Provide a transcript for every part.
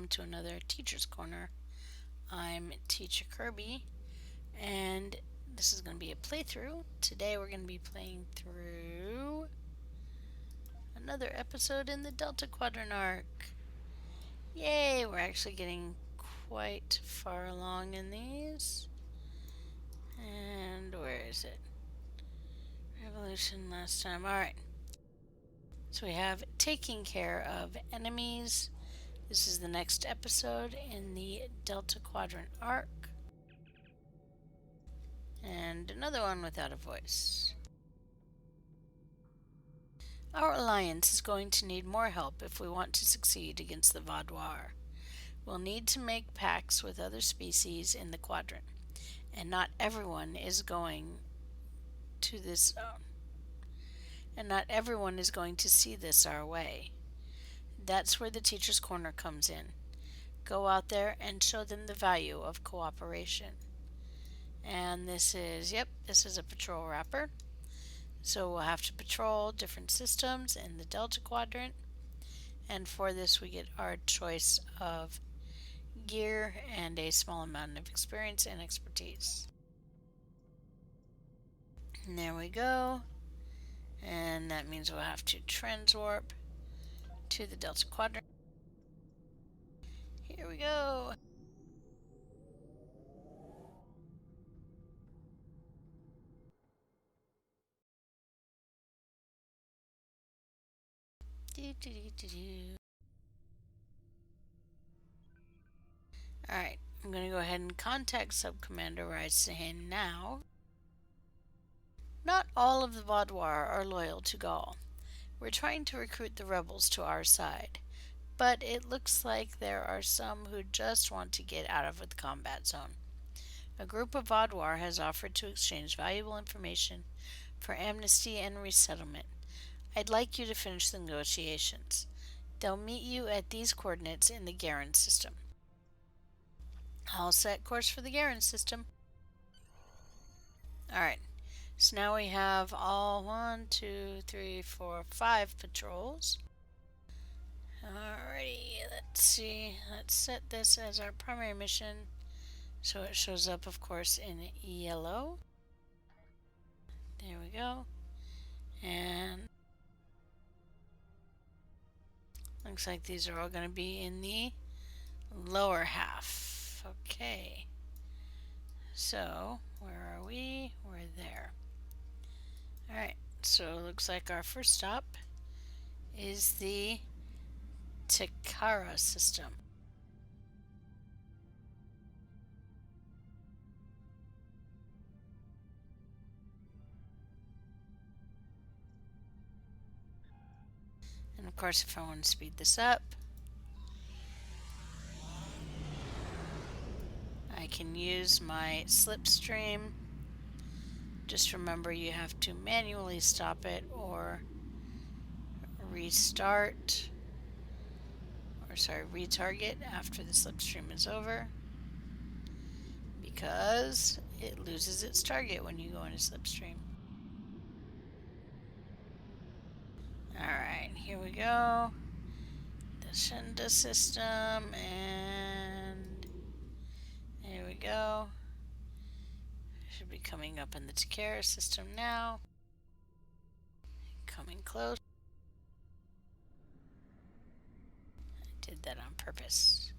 welcome to another Teacher's Corner. I'm Teacher Kirby, and this is going to be a playthrough. Today we're going to be playing through another episode in the Delta Quadrant arc. Yay, we're actually getting quite far along in these. And where is it? Revolution last time. Alright. So we have taking care of enemies. This is the next episode in the Delta Quadrant arc. And another one without a voice. Our alliance is going to need more help if we want to succeed against the Vaudoir. We'll need to make pacts with other species in the quadrant, and not everyone is going to see this our way. That's where the Teacher's Corner comes in. Go out there and show them the value of cooperation. And this is a patrol wrapper. So we'll have to patrol different systems in the Delta Quadrant. And for this we get our choice of gear and a small amount of experience and expertise. And there we go. And that means we'll have to transwarp to the Delta Quadrant. Here we go. Alright, I'm going to go ahead and contact Sub-Commander Rysahan now. Not all of the Vaudoir are loyal to Gaul. We're trying to recruit the rebels to our side, but it looks like there are some who just want to get out of the combat zone. A group of Vaudoir has offered to exchange valuable information for amnesty and resettlement. I'd like you to finish the negotiations. They'll meet you at these coordinates in the Garen system. I'll set course for the Garen system. Alright, so now we have all 5 patrols. Alrighty, let's see. Let's set this as our primary mission. So it shows up, of course, in yellow. There we go. And looks like these are all going to be in the lower half. Okay. So, where are we? We're there. Alright, so it looks like our first stop is the Takara system. And of course, if I want to speed this up, I can use my slipstream. Just remember you have to manually stop it or retarget after the slipstream is over, because it loses its target when you go into slipstream. Alright, here we go. The Shinda system, and there we go. Should be coming up in the Takara system now. Coming close. I did that on purpose.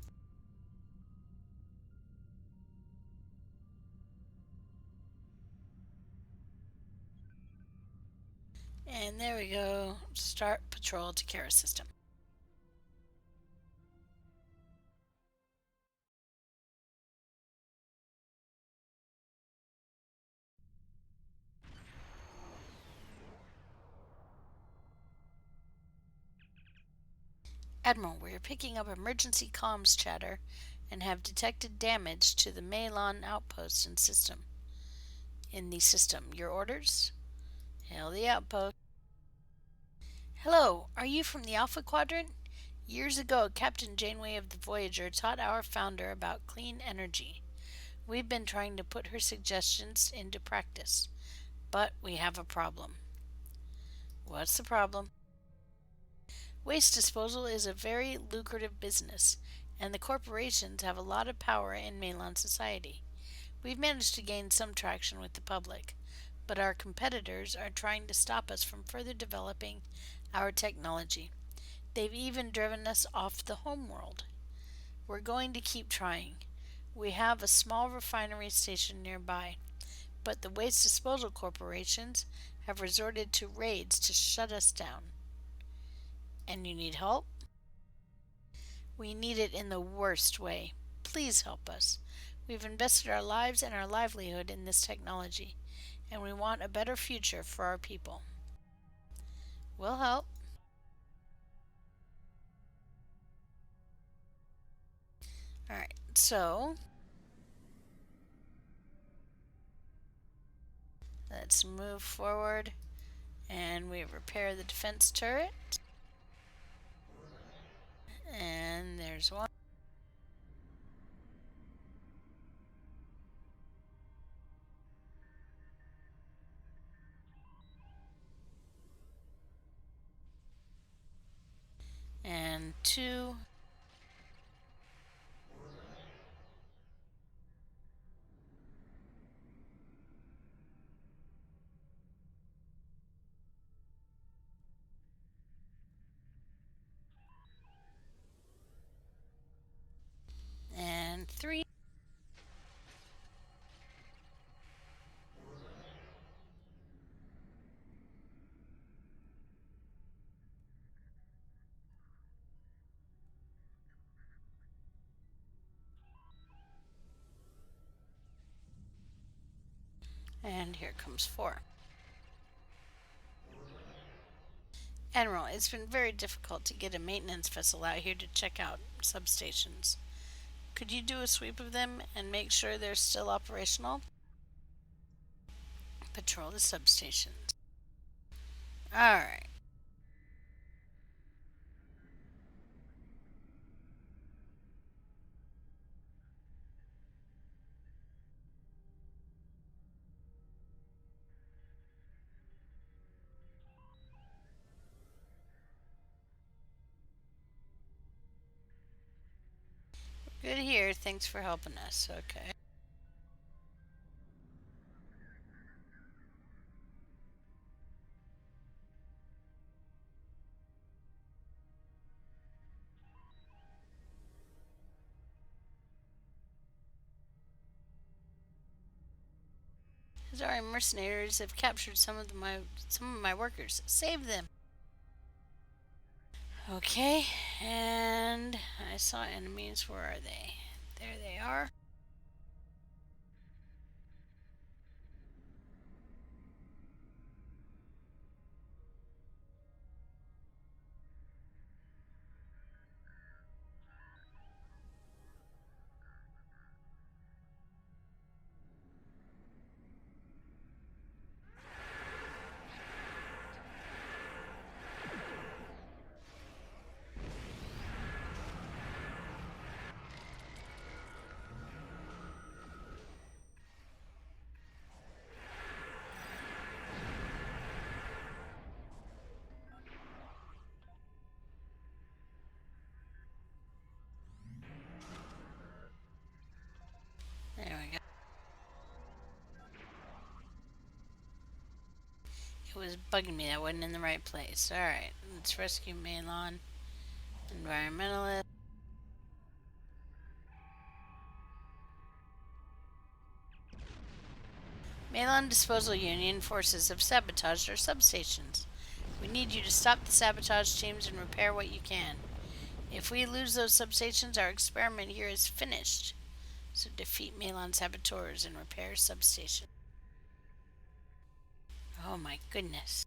And there we go. Start patrol Takara system. Admiral, we are picking up emergency comms chatter and have detected damage to the Malon outpost and system. In the system, your orders? Hail the outpost. Hello, are you from the Alpha Quadrant? Years ago, Captain Janeway of the Voyager taught our founder about clean energy. We've been trying to put her suggestions into practice, but we have a problem. What's the problem? Waste disposal is a very lucrative business. and the corporations have a lot of power in mainland society. We've managed to gain some traction with the public, but our competitors are trying to stop us from further developing our technology. They've even driven us off the homeworld. We're going to keep trying. We have a small refinery station nearby, but the waste disposal corporations have resorted to raids to shut us down. And you need help? We need it in the worst way. Please help us. We've invested our lives and our livelihood in this technology, and we want a better future for our people. We'll help. Alright, so let's move forward and we repair the defense turret. And there's one. And two. And three. And here comes four. Admiral, it's been very difficult to get a maintenance vessel out here to check out substations. Could you do a sweep of them and make sure they're still operational? Patrol the substations. Alright. Good here. Thanks for helping us. Okay. Sorry, mercenaries have captured some of my workers. Save them. Okay, and I saw enemies. Where are they? There they are. There we go. It was bugging me that I wasn't in the right place. Alright, let's rescue Malon. Environmentalist. Malon Disposal Union forces have sabotaged our substations. We need you to stop the sabotage teams and repair what you can. If we lose those substations, our experiment here is finished. So defeat Malon saboteurs and repair substation. Oh my goodness.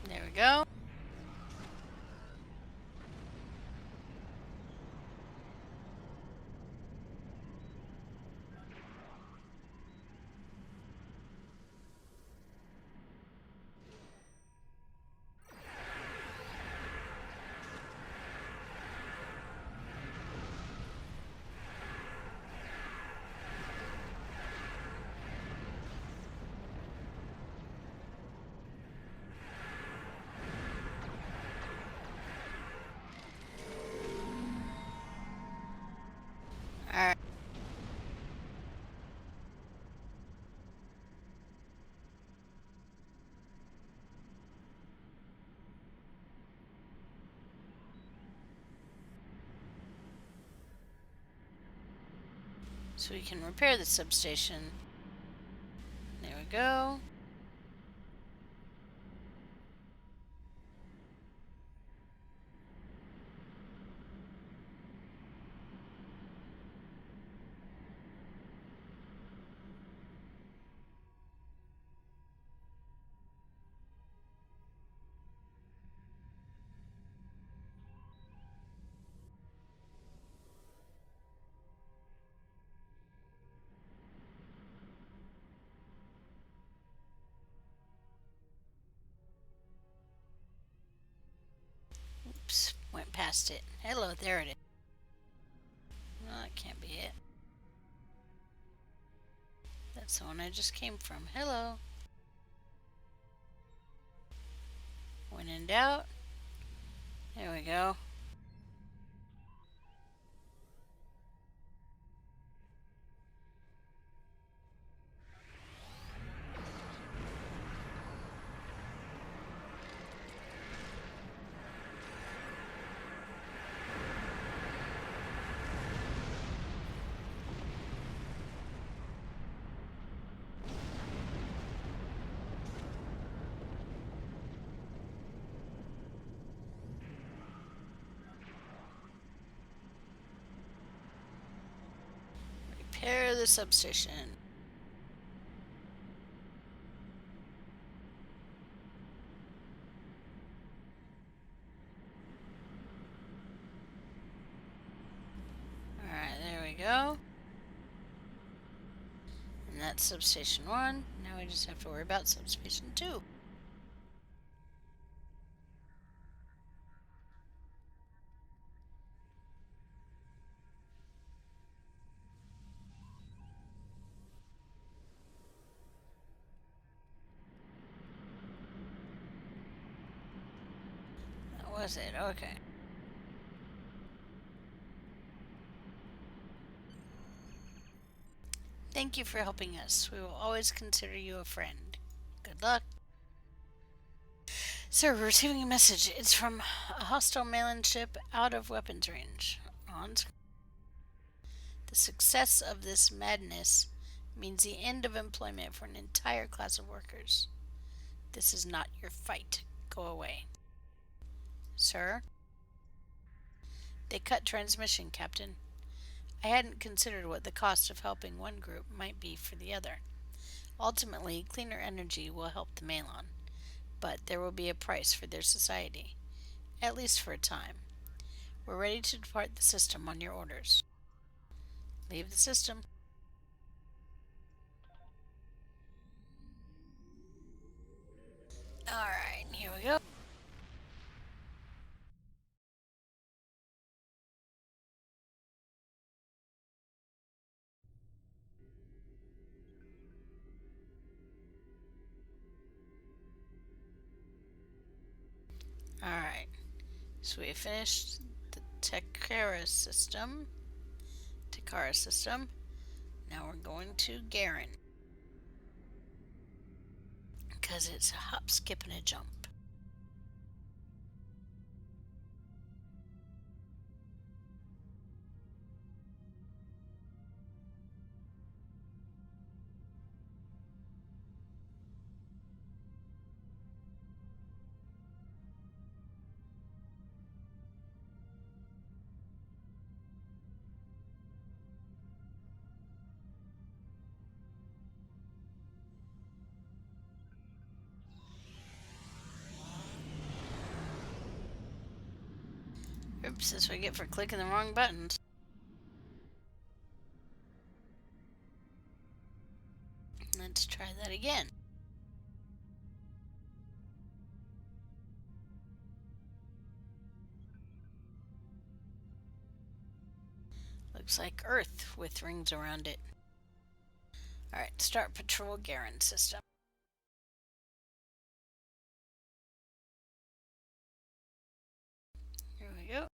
There we go. so we can repair the substation. There we go. Oops, went past it. Hello, there it is. No, that can't be it. That's the one I just came from. Hello. When in doubt. There we go. Repair the substation. Alright, there we go. And that's substation 1. Now we just have to worry about substation 2. That was it. Okay. Thank you for helping us. We will always consider you a friend. Good luck. Sir, we're receiving a message. It's from a hostile Malin ship out of weapons range. The success of this madness means the end of employment for an entire class of workers. This is not your fight. Go away. Sir? They cut transmission, Captain. I hadn't considered what the cost of helping one group might be for the other. Ultimately, cleaner energy will help the Malon, but there will be a price for their society, at least for a time. We're ready to depart the system on your orders. Leave the system. Alright, here we go. Alright, so we finished the Takara system. Now we're going to Garen. Because it's a hop, skip, and a jump. Oops, that's what I get for clicking the wrong buttons. Let's try that again. Looks like Earth with rings around it. Alright, start patrol Garen system. Here we go.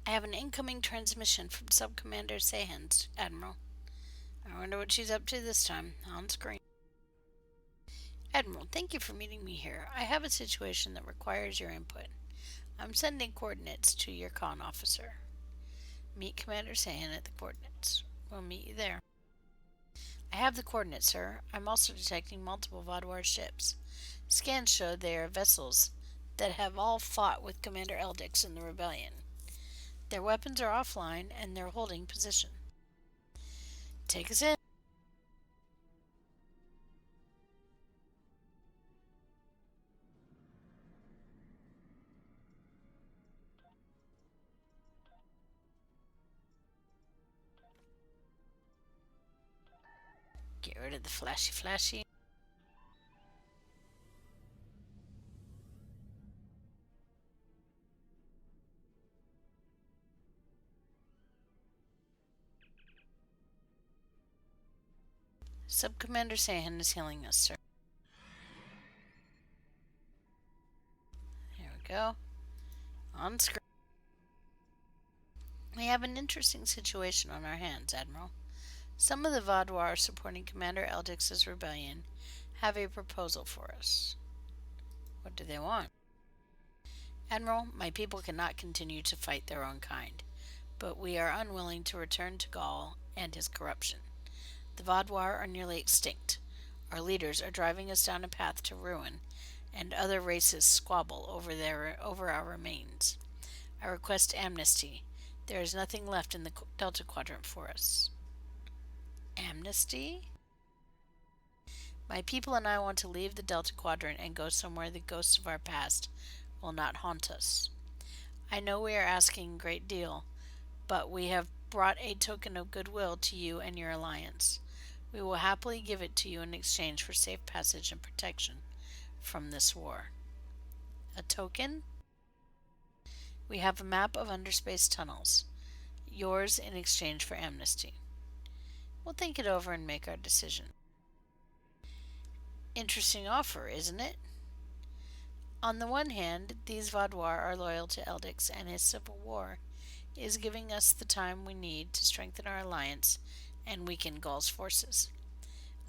I have an incoming transmission from Sub-Commander Sahans, Admiral. I wonder what she's up to this time. On screen. Admiral, thank you for meeting me here. I have a situation that requires your input. I'm sending coordinates to your con officer. Meet Commander Sahan at the coordinates. We'll meet you there. I have the coordinates, sir. I'm also detecting multiple Vaadwaur ships. Scans show they are vessels that have all fought with Commander Eldix in the rebellion. Their weapons are offline and they're holding position. Take us in. Get rid of the flashy. Sub-Commander Sahan is healing us, sir. Here we go. On screen. We have an interesting situation on our hands, Admiral. Some of the Vaadwaur supporting Commander Eldix's rebellion have a proposal for us. What do they want? Admiral, my people cannot continue to fight their own kind, but we are unwilling to return to Gaul and his corruption. The Vaadwaur are nearly extinct. Our leaders are driving us down a path to ruin, and other races squabble over our remains. I request amnesty. There is nothing left in the Delta Quadrant for us. Amnesty? My people and I want to leave the Delta Quadrant and go somewhere the ghosts of our past will not haunt us. I know we are asking a great deal, but we have brought a token of goodwill to you and your alliance. We will happily give it to you in exchange for safe passage and protection from this war. A token? We have a map of underspace tunnels. Yours in exchange for amnesty. We'll think it over and make our decision. Interesting offer, isn't it? On the one hand, these Vaadwaur are loyal to Eldix, and his civil war is giving us the time we need to strengthen our alliance and weaken Gaul's forces.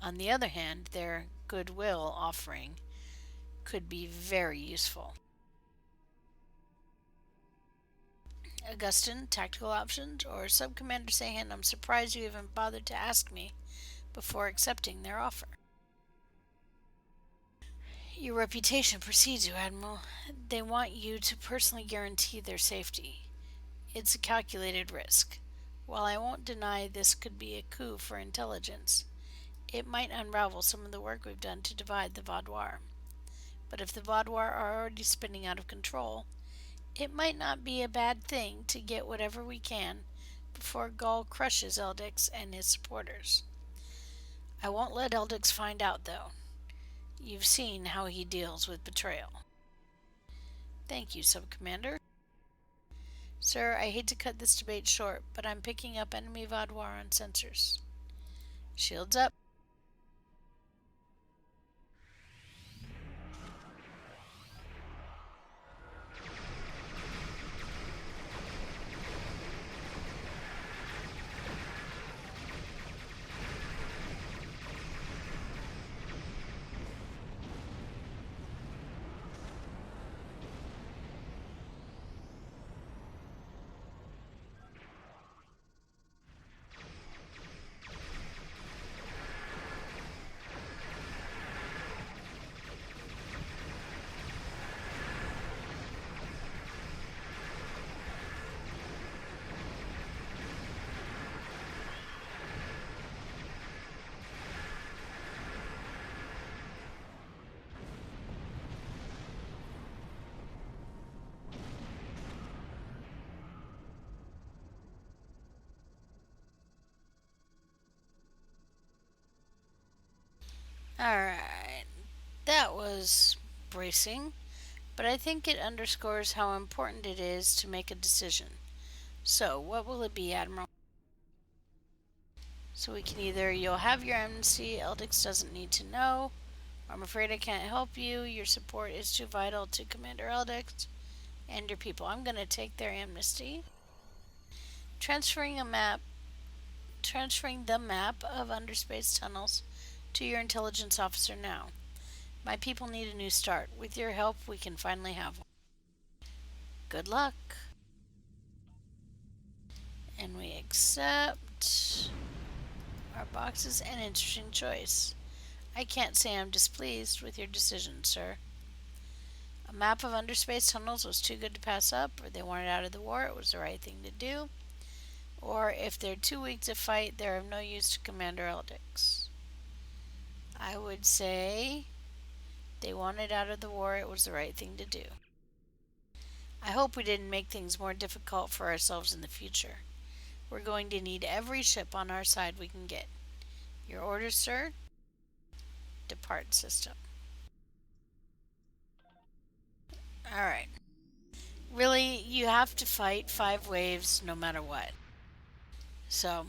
On the other hand, their goodwill offering could be very useful. Augustin, tactical options, or Sub-Commander Sahan, I'm surprised you even bothered to ask me before accepting their offer. Your reputation precedes you, Admiral. They want you to personally guarantee their safety. It's a calculated risk. While I won't deny this could be a coup for intelligence, it might unravel some of the work we've done to divide the Vaadwaur. But if the Vaadwaur are already spinning out of control, it might not be a bad thing to get whatever we can before Gaul crushes Eldix and his supporters. I won't let Eldix find out, though. You've seen how he deals with betrayal. Thank you, Sub-Commander. Sir, I hate to cut this debate short, but I'm picking up enemy Vaadwaur on sensors. Shields up. Alright, that was bracing, but I think it underscores how important it is to make a decision. So, what will it be, Admiral? So we can either, you'll have your amnesty, Eldix doesn't need to know. I'm afraid I can't help you, your support is too vital to Commander Eldix and your people. I'm going to take their amnesty. Transferring the map of underspace tunnels to your intelligence officer now. My people need a new start. With your help, we can finally have one. Good luck. And we accept our boxes. An interesting choice. I can't say I'm displeased with your decision, sir. A map of underspace tunnels was too good to pass up, or they wanted out of the war, it was the right thing to do. Or if they're too weak to fight, they're of no use to Commander Eldix. I would say they wanted out of the war, it was the right thing to do. I hope we didn't make things more difficult for ourselves in the future. We're going to need every ship on our side we can get. Your orders, sir? Depart system. Alright. Really, you have to fight 5 waves no matter what. So,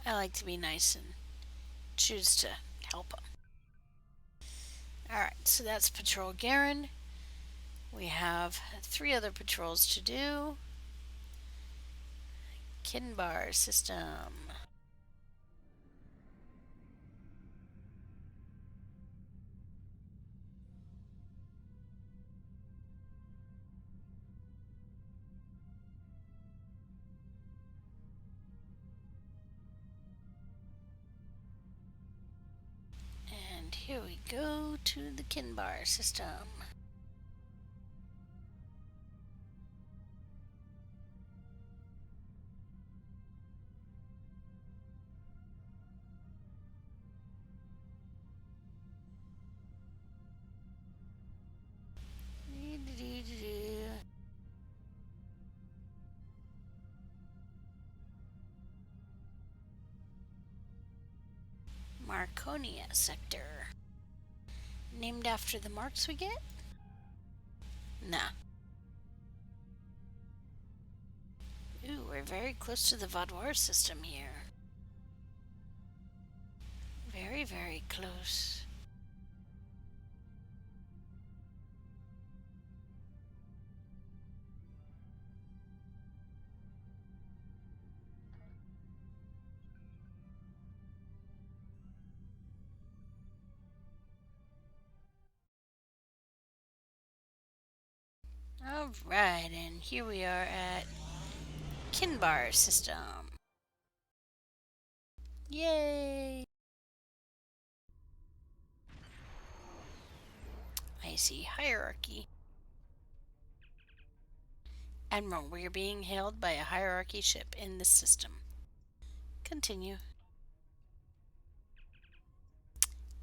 I like to be nice and choose to help them. Alright, so that's Patrol Garen. We have 3 other patrols to do. Kinbar system. And here we go to the Kinbar system. Marconia sector. Named after the marks we get? Nah. Ooh, we're very close to the Vaudoir system here. Very, very close. Alright, and here we are at Kinbar system. Yay! I see hierarchy. Admiral, we are being hailed by a hierarchy ship in this system. Continue.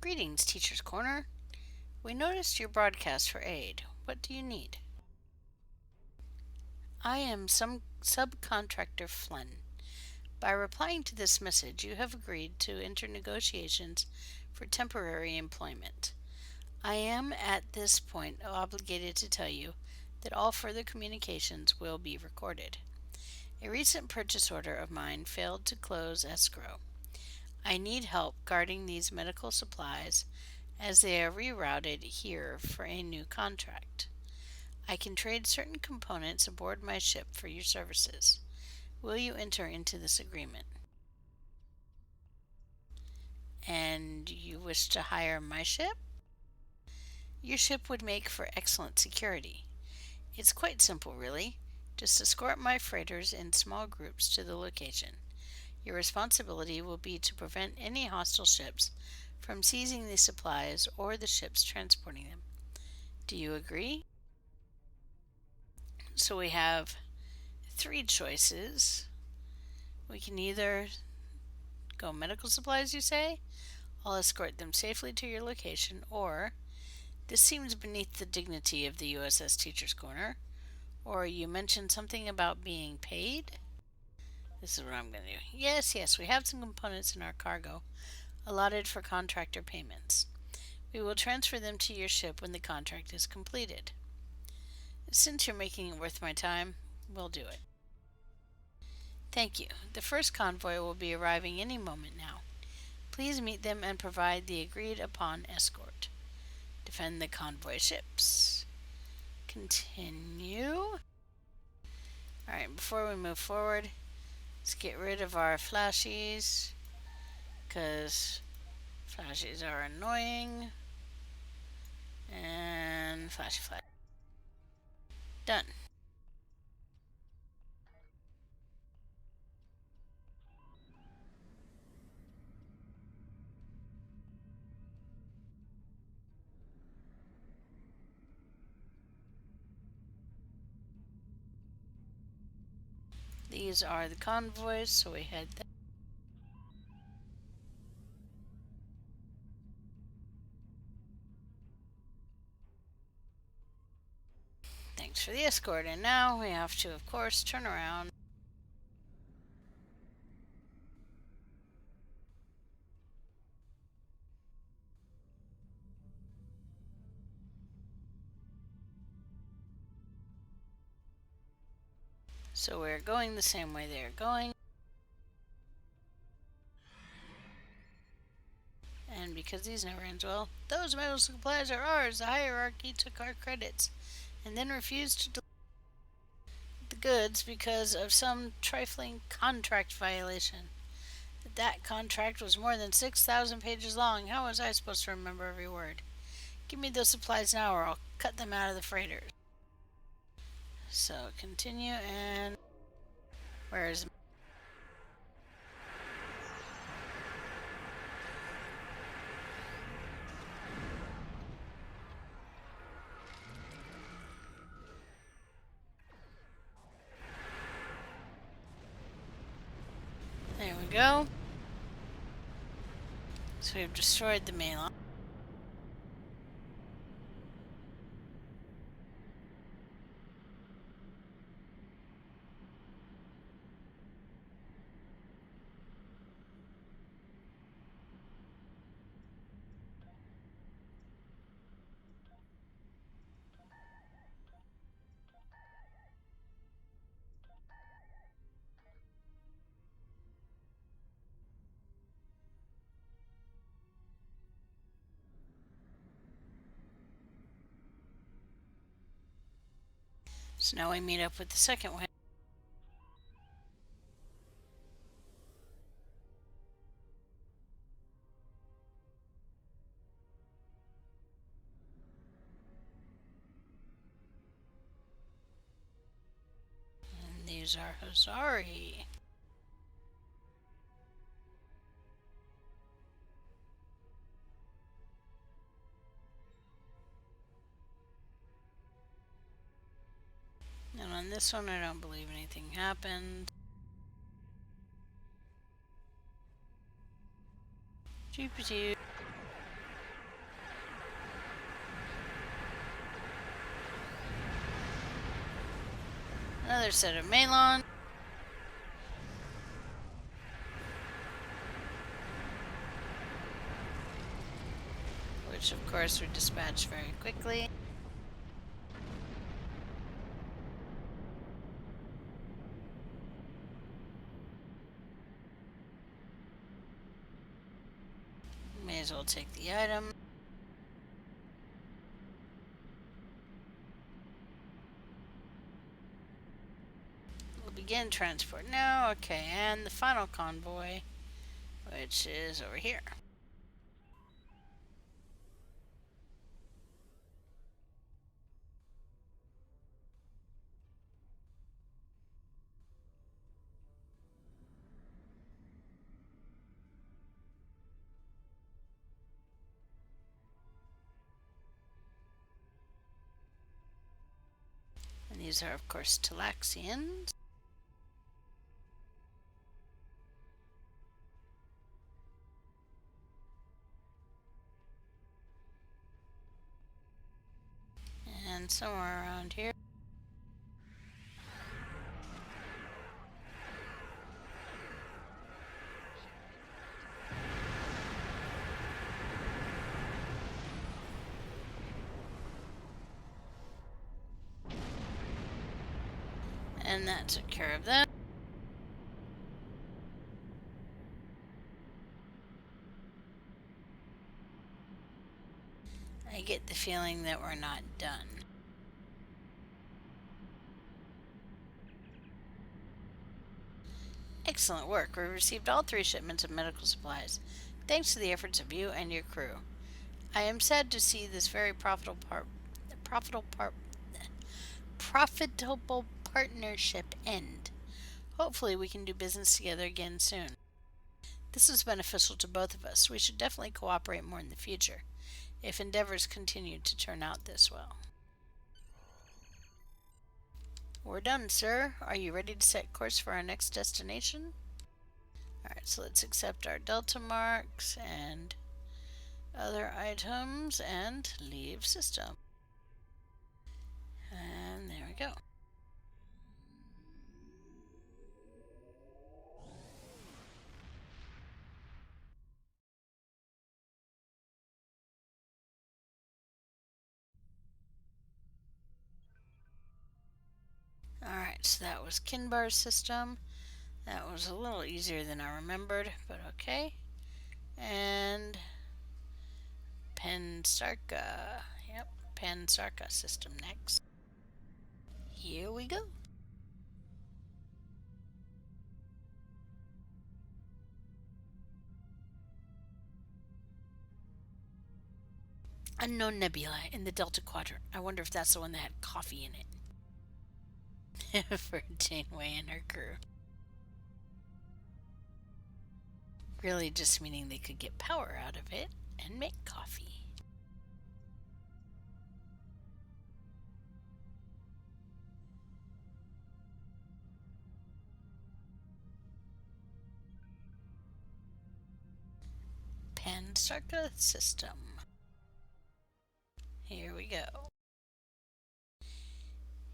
Greetings, Teacher's Corner. We noticed your broadcast for aid. What do you need? I am some subcontractor Flynn. By replying to this message, you have agreed to enter negotiations for temporary employment. I am at this point obligated to tell you that all further communications will be recorded. A recent purchase order of mine failed to close escrow. I need help guarding these medical supplies as they are rerouted here for a new contract. I can trade certain components aboard my ship for your services. Will you enter into this agreement? And you wish to hire my ship? Your ship would make for excellent security. It's quite simple, really. Just escort my freighters in small groups to the location. Your responsibility will be to prevent any hostile ships from seizing the supplies or the ships transporting them. Do you agree? So we have 3 choices. We can either go medical supplies, you say? I'll escort them safely to your location, or this seems beneath the dignity of the USS Teacher's Corner, or you mentioned something about being paid? This is what I'm going to do. Yes, we have some components in our cargo allotted for contractor payments. We will transfer them to your ship when the contract is completed. Since you're making it worth my time, we'll do it. Thank you. The first convoy will be arriving any moment now. Please meet them and provide the agreed upon escort. Defend the convoy ships. Continue. Alright, before we move forward, let's get rid of our flashies, because Flashies are annoying. And flashy flash. Done. These are the convoys, so we head there. Thanks for the escort, and now we have to, of course, turn around. So we're going the same way they're going. And because these never ends well, those metal supplies are ours. The hierarchy took our credits and then refused to deliver the goods because of some trifling contract violation. That contract was more than 6,000 pages long. How was I supposed to remember every word? Give me those supplies now or I'll cut them out of the freighters. So continue, and where is... There we go. So we've destroyed the main line. So now we meet up with the second wave. And these are Hazari. And on this one, I don't believe anything happened. GPT. Another set of Malon. Which, of course, we dispatched very quickly. May as well take the item. We'll begin transport now. Okay, and the final convoy, which is over here. And these are, of course, Talaxians. And somewhere around here. And that took care of that. I get the feeling that we're not done. Excellent work. We received all 3 shipments of medical supplies. thanks to the efforts of you and your crew. I am sad to see this very profitable par- profitable partnership end. Hopefully, we can do business together again soon. This is beneficial to both of us. We should definitely cooperate more in the future, if endeavors continue to turn out this well. We're done, sir. Are you ready to set course for our next destination? Alright, so let's accept our delta marks and other items and leave system. And there we go. Alright, so that was Kinbar's system. That was a little easier than I remembered, but okay. And Pensarka. Yep, Pensarka system next. Here we go. Unknown nebula in the Delta Quadrant. I wonder if that's the one that had coffee in it. For Janeway and her crew. Really just meaning they could get power out of it and make coffee. Pensarka system. Here we go.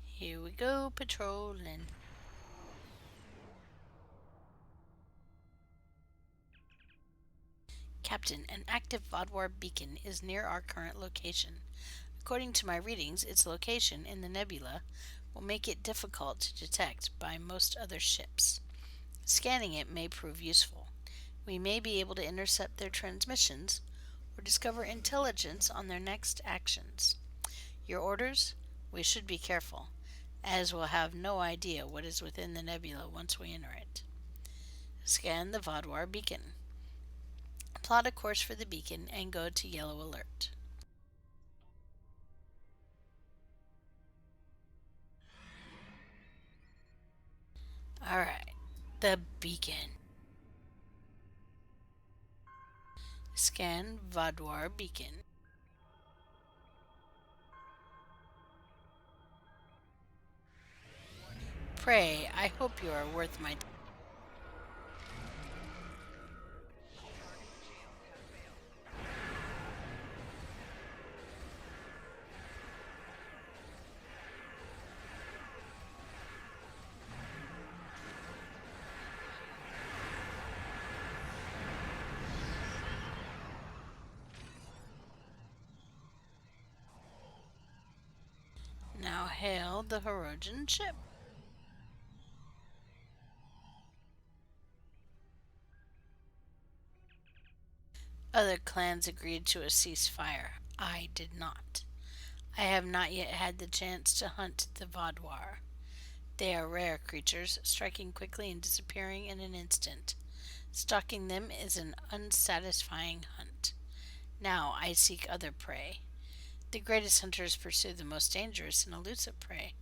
Here we go, patrolling. Captain, an active Vodwar beacon is near our current location. According to my readings, its location in the nebula will make it difficult to detect by most other ships. Scanning it may prove useful. We may be able to intercept their transmissions or discover intelligence on their next actions. Your orders? We should be careful, as we'll have no idea what is within the nebula once we enter it. Scan the Vodwar beacon. Plot a course for the beacon and go to yellow alert. Alright, the beacon. Scan Vodwar beacon. Pray, I hope you are worth my time. Now hail the Hirogen ship. Other clans agreed to a ceasefire. I did not. I have not yet had the chance to hunt the Vodwar. They are rare creatures, striking quickly and disappearing in an instant. Stalking them is an unsatisfying hunt. Now I seek other prey. The greatest hunters pursue the most dangerous and elusive prey.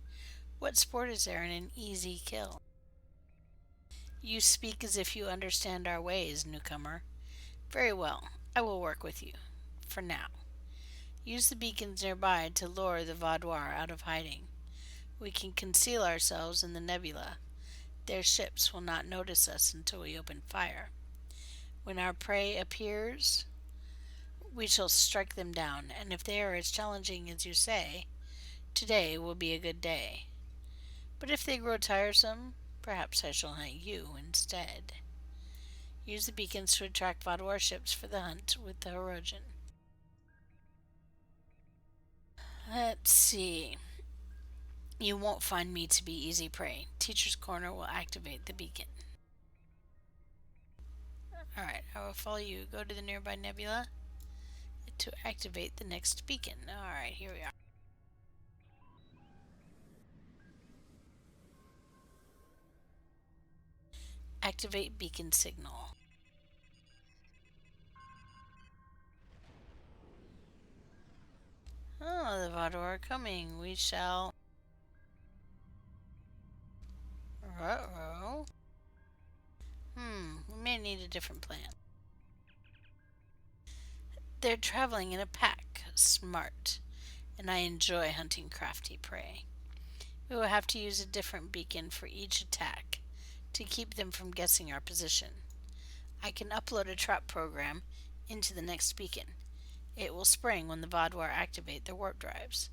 What sport is there in an easy kill? You speak as if you understand our ways, newcomer. Very well, I will work with you. For now. Use the beacons nearby to lure the Vodwar out of hiding. We can conceal ourselves in the nebula. Their ships will not notice us until we open fire. When our prey appears, we shall strike them down, and if they are as challenging as you say, today will be a good day. But if they grow tiresome, perhaps I shall hunt you instead. Use the beacons to attract Vodwar ships for the hunt with the Hirogen. Let's see. You won't find me to be easy prey. Teacher's Corner will activate the beacon. Alright, I will follow you. Go to the nearby nebula to activate the next beacon. Alright, here we are. Activate beacon signal. Oh, the Vador are coming. We shall. Uh-oh. We may need a different plan. They're traveling in a pack. Smart. And I enjoy hunting crafty prey. We will have to use a different beacon for each attack to keep them from guessing our position. I can upload a trap program into the next beacon. It will spring when the Vadwar activate their warp drives.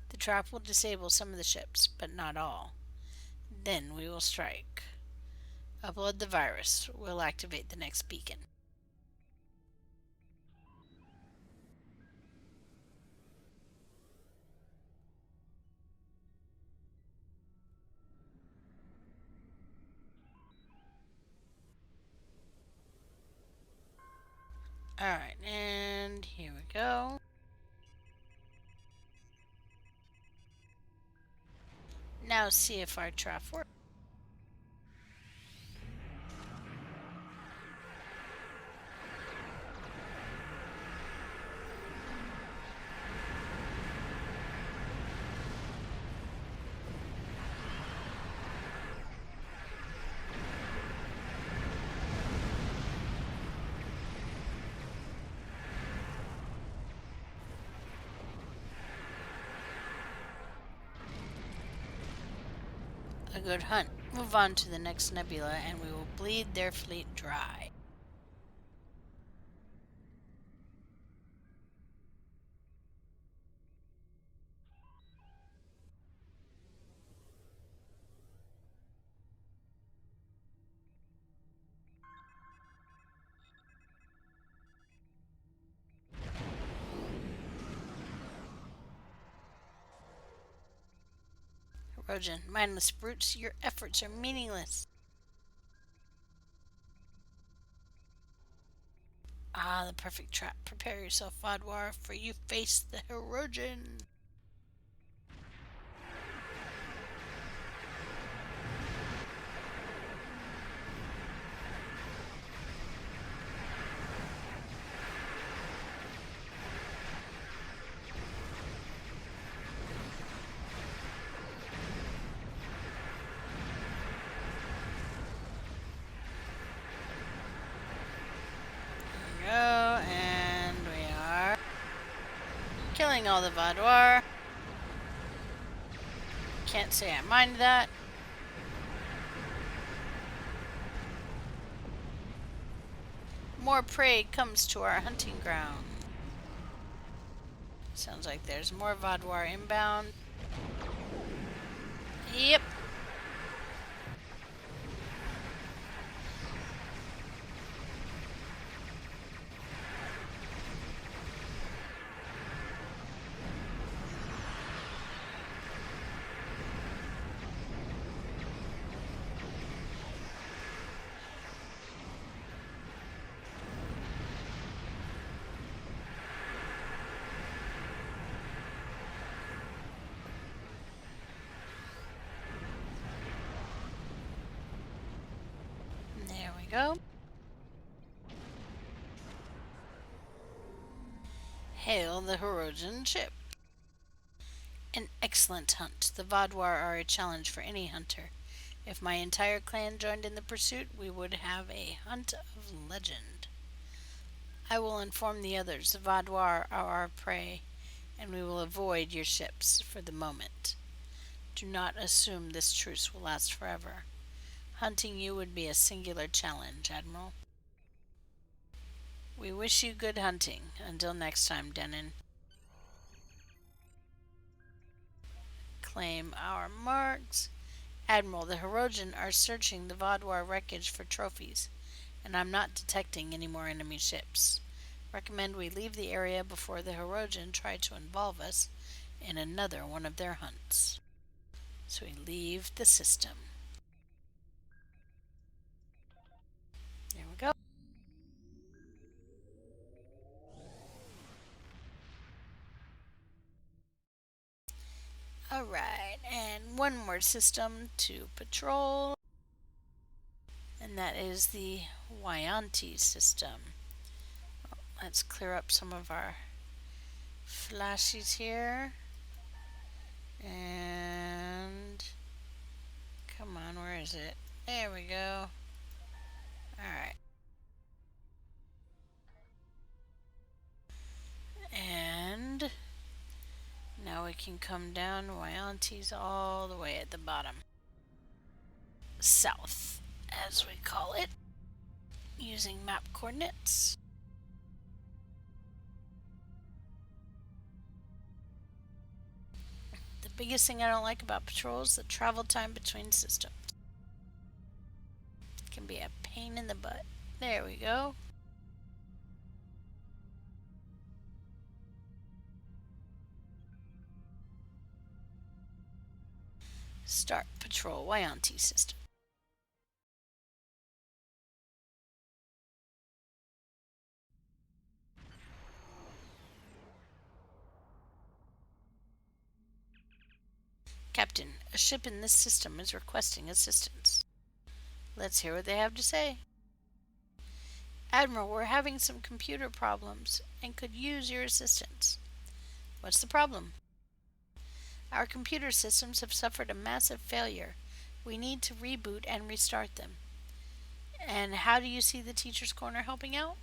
The trap will disable some of the ships, but not all. Then we will strike. Upload the virus. We'll activate the next beacon. Alright, and here we go. Now see if our trap works. A good hunt. Move on to the next nebula and we will bleed their fleet dry. Rojan, mindless brutes, your efforts are meaningless. Ah, the perfect trap. Prepare yourself, Vadwar, for you face the Hirogen. Go, and we are killing all the Vadwar. Can't say I mind that. More prey comes to our hunting ground. Sounds like there's more Vadwar inbound. Yep. There we go. Hail the Hirogen ship. An excellent hunt. The Vadwar are a challenge for any hunter. If my entire clan joined in the pursuit, we would have a hunt of legend. I will inform the others. The Vadwar are our prey, and we will avoid your ships for the moment. Do not assume this truce will last forever. Hunting you would be a singular challenge, Admiral. We wish you good hunting. Until next time, Denon. Claim our marks. Admiral, the Hirogen are searching the Vadwar wreckage for trophies, and I'm not detecting any more enemy ships. Recommend we leave the area before the Hirogen try to involve us in another one of their hunts. So we leave the system. There we go. Alright, and one more system to patrol, and that is the Wyanti system. Let's clear up some of our Flashy's here. And come on, where is it? There we go. Alright. And now we can come down. Wyanti's all the way at the bottom. South, as we call it, using map coordinates. The biggest thing I don't like about patrols is the travel time between systems. It can be a pain in the butt. There we go. Start patrol Wyanti system. Captain, a ship in this system is requesting assistance. Let's hear what they have to say. Admiral, we're having some computer problems and could use your assistance. What's the problem? Our computer systems have suffered a massive failure. We need to reboot and restart them. And how do you see the Teacher's Corner helping out?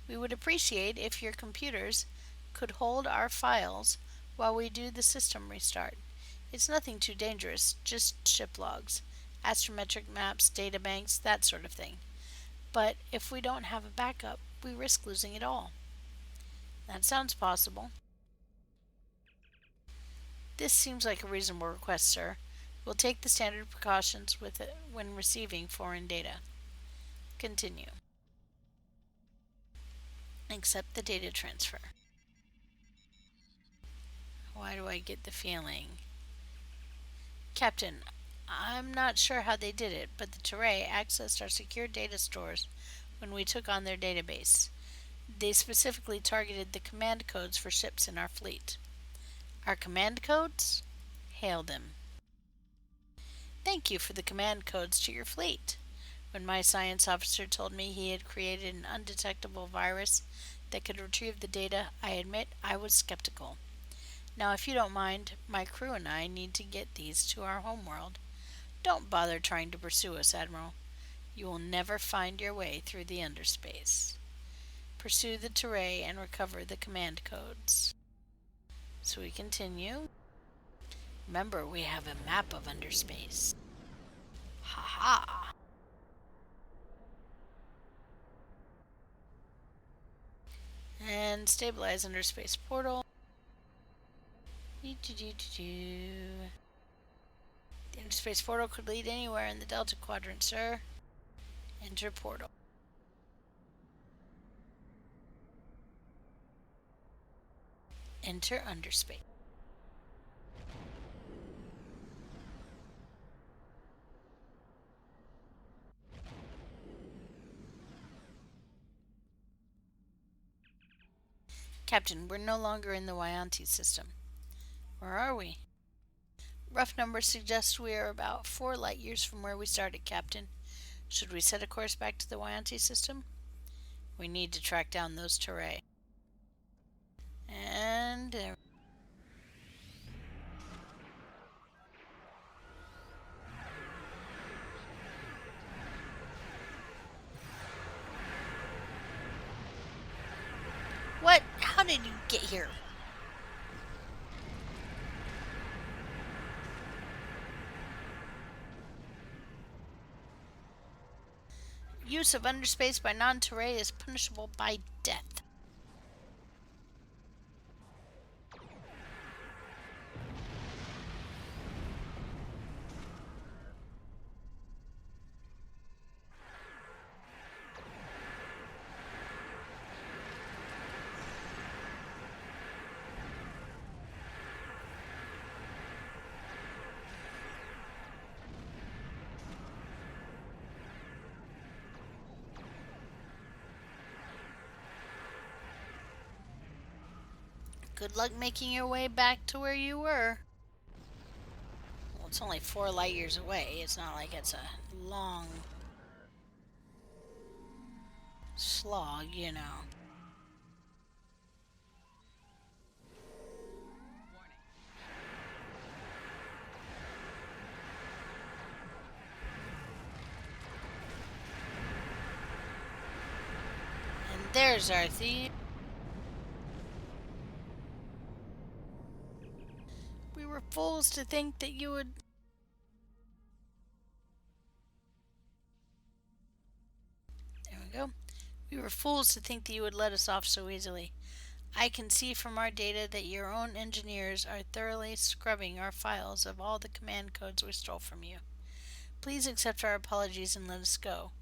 We would appreciate if your computers could hold our files while we do the system restart. It's nothing too dangerous, just ship logs, astrometric maps, data banks, that sort of thing. But if we don't have a backup, we risk losing it all. That sounds possible. This seems like a reasonable request, sir. We'll take the standard precautions with it when receiving foreign data. Continue. Accept the data transfer. Why do I get the feeling? Captain, I'm not sure how they did it, but the Teray accessed our secure data stores when we took on their database. They specifically targeted the command codes for ships in our fleet. Our command codes? Hail them. Thank you for the command codes to your fleet. When my science officer told me he had created an undetectable virus that could retrieve the data, I admit I was skeptical. Now, if you don't mind, my crew and I need to get these to our homeworld. Don't bother trying to pursue us, Admiral. You will never find your way through the underspace. Pursue the Teray and recover the command codes. So we continue. Remember, we have a map of underspace. Ha-ha! And stabilize underspace portal. The underspace portal could lead anywhere in the Delta Quadrant, sir. Enter portal. Enter underspace. Captain, we're no longer in the Wyanti system. Where are we? Rough numbers suggest we are about 4 light years from where we started, Captain. Should we set a course back to the Wyanti system? We need to track down those Teray. And what? How did you get here? Use of underspace by non-Teray is punishable by death. Good luck making your way back to where you were. Well, it's only 4 light years away. It's not like it's a long slog, you know. There's our thief. We were fools to think that you would. There we go. We were fools to think that you would let us off so easily. I can see from our data that your own engineers are thoroughly scrubbing our files of all the command codes we stole from you. Please accept our apologies and let us go.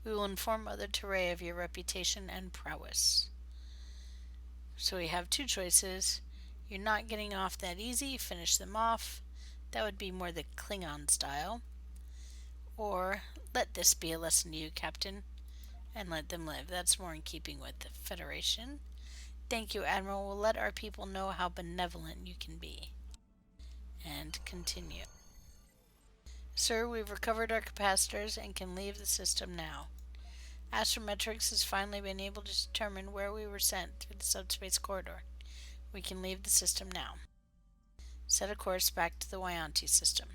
We will inform Mother Teray of your reputation and prowess. So we have two choices. You're not getting off that easy, finish them off. That would be more the Klingon style. Or, let this be a lesson to you, Captain, and let them live. That's more in keeping with the Federation. Thank you, Admiral. We'll let our people know how benevolent you can be. And continue. Sir, we've recovered our capacitors and can leave the system now. Astrometrics has finally been able to determine where we were sent through the subspace corridor. We can leave the system now. Set a course back to the Wyanti system.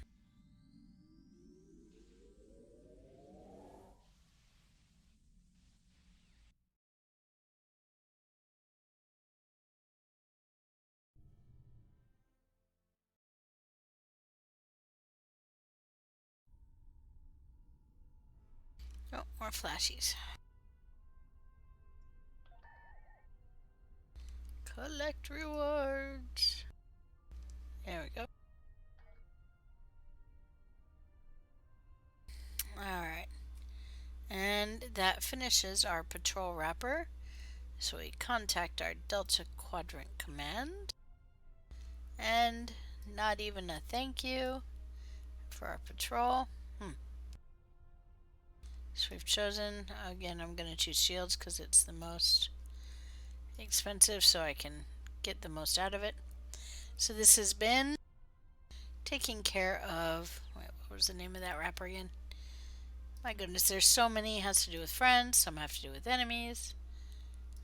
Oh, more flashies. Collect rewards. There we go. Alright. And that finishes our patrol wrapper. So we contact our Delta Quadrant Command. And not even a thank you for our patrol. So we've chosen, again, I'm going to choose shields because it's the most expensive so I can get the most out of it. So this has been taking care of, wait, what was the name of that wrapper again? My goodness, there's so many. It has to do with friends, some have to do with enemies.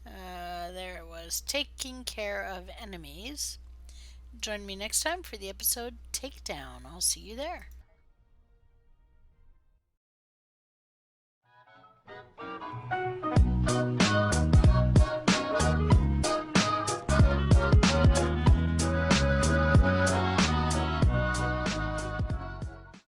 There it was, taking care of enemies. Join me next time for the episode Takedown. I'll see you there.